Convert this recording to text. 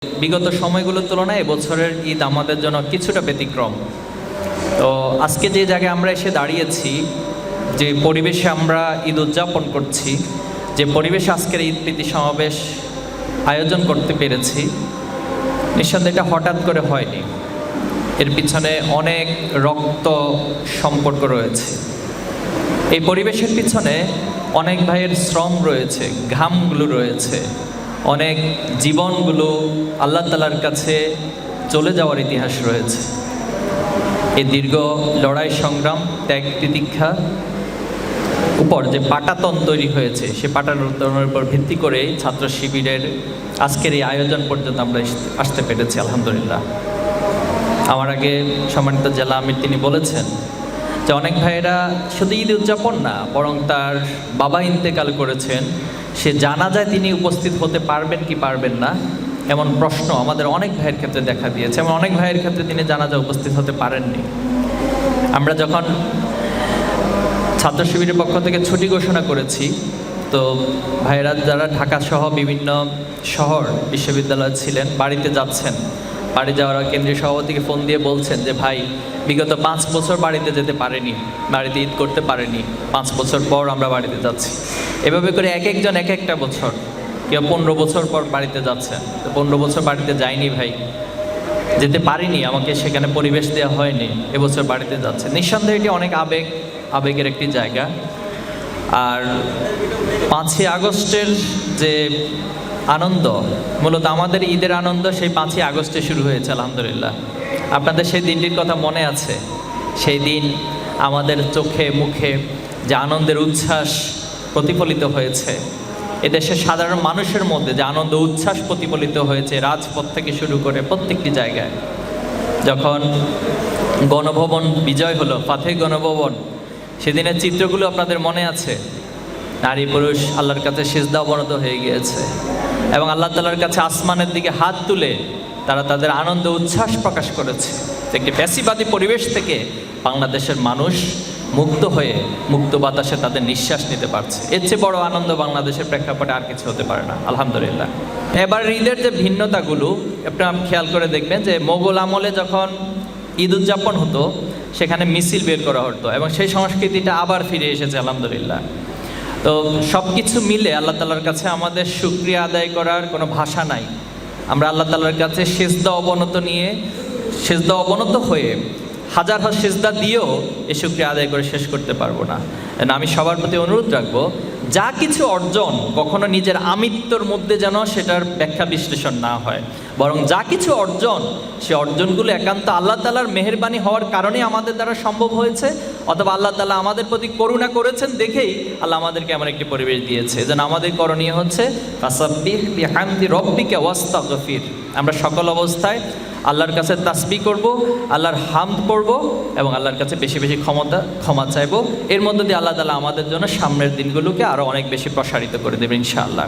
বিগত সময়গুলোর তুলনায় এবছরের ঈদ আমাদের জন্য কিছুটা ব্যতিক্রম। তো আজকে যে জায়গায় আমরা এসে দাঁড়িয়েছি, যে পরিবেশে আমরা ঈদ উদযাপন করছি, যে পরিবেশে আজকের ঈদ প্রীতি সমাবেশ আয়োজন করতে পেরেছি, নিঃসন্দেহে এটা হঠাৎ করে হয়নি। এর পিছনে অনেক রক্ত সম্পর্ক রয়েছে। এই পরিবেশের পিছনে অনেক ভাইয়ের শ্রম রয়েছে, ঘামগুলো রয়েছে, অনেক জীবনগুলো আল্লাহ তাআলার কাছে চলে যাওয়ার ইতিহাস রয়েছে। এই দীর্ঘ লড়াই সংগ্রাম ত্যাগ তিতিক্ষা উপর যে পাটাতন তৈরি হয়েছে, সে পাটাতনের উপর ভিত্তি করে ছাত্র শিবিরের আজকের এই আয়োজন পর্যন্ত আমরা আসতে পেরেছি, আলহামদুলিল্লাহ। আমার আগে সম্মানিত জেলা আমির তিনি বলেছেন যে অনেক ভাইয়েরা শুধু ঈদ উদযাপন না, বরং তার বাবা ইন্তেকাল করেছেন, সে জানাজায় তিনি উপস্থিত হতে পারবেন কি পারবেন না, এমন প্রশ্ন আমাদের অনেক ভাইয়ের ক্ষেত্রে দেখা দিয়েছে। এমন অনেক ভাইয়ের ক্ষেত্রে তিনি জানাজায় উপস্থিত হতে পারেননি। আমরা যখন ছাত্র শিবিরের পক্ষ থেকে ছুটি ঘোষণা করেছি, তো ভাইয়েরা যারা ঢাকা সহ বিভিন্ন শহর বিশ্ববিদ্যালয় ছিলেন, বাড়িতে যাচ্ছেন, বাড়ি যাওয়ার কেন্দ্রীয় সভাপতিকে ফোন দিয়ে বলছেন যে ভাই, বিগত 5 বছর বাড়িতে যেতে পারেনি, বাড়িতে ঈদ করতে পারেনি, 5 বছর পর আমরা বাড়িতে যাচ্ছি। এভাবে করে এক একজন এক একটা বছর, কেউ 15 বছর পর বাড়িতে যাচ্ছেন। তো 15 বছর বাড়িতে যাইনি ভাই, যেতে পারিনি, আমাকে সেখানে পরিবেশ দেওয়া হয়নি, এবছর বাড়িতে যাচ্ছে। নিঃসন্দেহে এটি অনেক আবেগের একটি জায়গা। আর 5ই আগস্টের যে আনন্দ, মূলত আমাদের ঈদের আনন্দ সেই 5ই আগস্টে শুরু হয়েছে, আলহামদুলিল্লাহ। আপনাদের সেই দিনটির কথা মনে আছে? সেই দিন আমাদের চোখে মুখে যে আনন্দের উচ্ছ্বাস প্রতিফলিত হয়েছে, এদেশের সাধারণ মানুষের মধ্যে যে আনন্দ উচ্ছ্বাস প্রতিফলিত হয়েছে রাজপথ থেকে শুরু করে প্রত্যেকটি জায়গায়। যখন গণভবন বিজয় হলো, ফাতেহ গণভবন, সেদিনের চিত্রগুলো আপনাদের মনে আছে? নারী পুরুষ আল্লাহর কাছে সিজদা অবনত হয়ে গিয়েছে এবং আল্লাহ তাআলার কাছে আসমানের দিকে হাত তুলে তারা তাদের আনন্দ উচ্ছ্বাস প্রকাশ করেছে। একটি ফ্যাসিবাদী পরিবেশ থেকে বাংলাদেশের মানুষ মুক্ত হয়ে মুক্ত বাতাসে তাদের নিঃশ্বাস নিতে পারছে। এর চেয়ে বড় আনন্দ বাংলাদেশের প্রেক্ষাপটে আর কিছু হতে পারে না, আলহামদুলিল্লাহ। এবার ঈদের যে ভিন্নতাগুলো আপনারা খেয়াল করে দেখবেন যে মোগল আমলে যখন ঈদ উদযাপন হতো, সেখানে মিছিল বের করা হতো এবং সেই সংস্কৃতিটা আবার ফিরে এসেছে, আলহামদুলিল্লাহ। তো সব কিছু মিলে আল্লাহ তাআলার কাছে আমাদের শুকরিয়া আদায় করার কোনো ভাষা নাই। আমরা আল্লাহ তাআলার কাছে সিজদা অবনত হয়ে হাজার সিজদা দিয়েও এই শুকরিয়া আদায় করে শেষ করতে পারবো না। আমি সবার প্রতি অনুরোধ রাখবো, যা কিছু অর্জন কখনো নিজের আমিত্বর মধ্যে যেন সেটার ব্যাখ্যা বিশ্লেষণ না হয়, বরং যা কিছু অর্জন, সে অর্জনগুলো একান্ত আল্লাহ তাআলার মেহেরবানি হওয়ার কারণে আমাদের দ্বারা সম্ভব হয়েছে, অথবা আল্লাহ তাআলা আমাদের প্রতি করুণা করেছেন দেখেই আল্লাহ আমাদেরকে এমন একটি পরিবেশ দিয়েছে। যেন আমাদের করণীয় হচ্ছে ফাসাব্বিহ বিহামদি রব্বিকা ওয়াস্তাগফির। আমরা সকল অবস্থায় আল্লাহর কাছে তাসবিহ করব, আল্লাহর হামদ পড়ব এবং আল্লাহর কাছে বেশি বেশি ক্ষমা চাইব। এর মধ্য দিয়ে আল্লাহ তাআলা আমাদের জন্য সামনের দিনগুলোকে আরও অনেক বেশি প্রসারিত করে দেবেন, ইনশাআল্লাহ।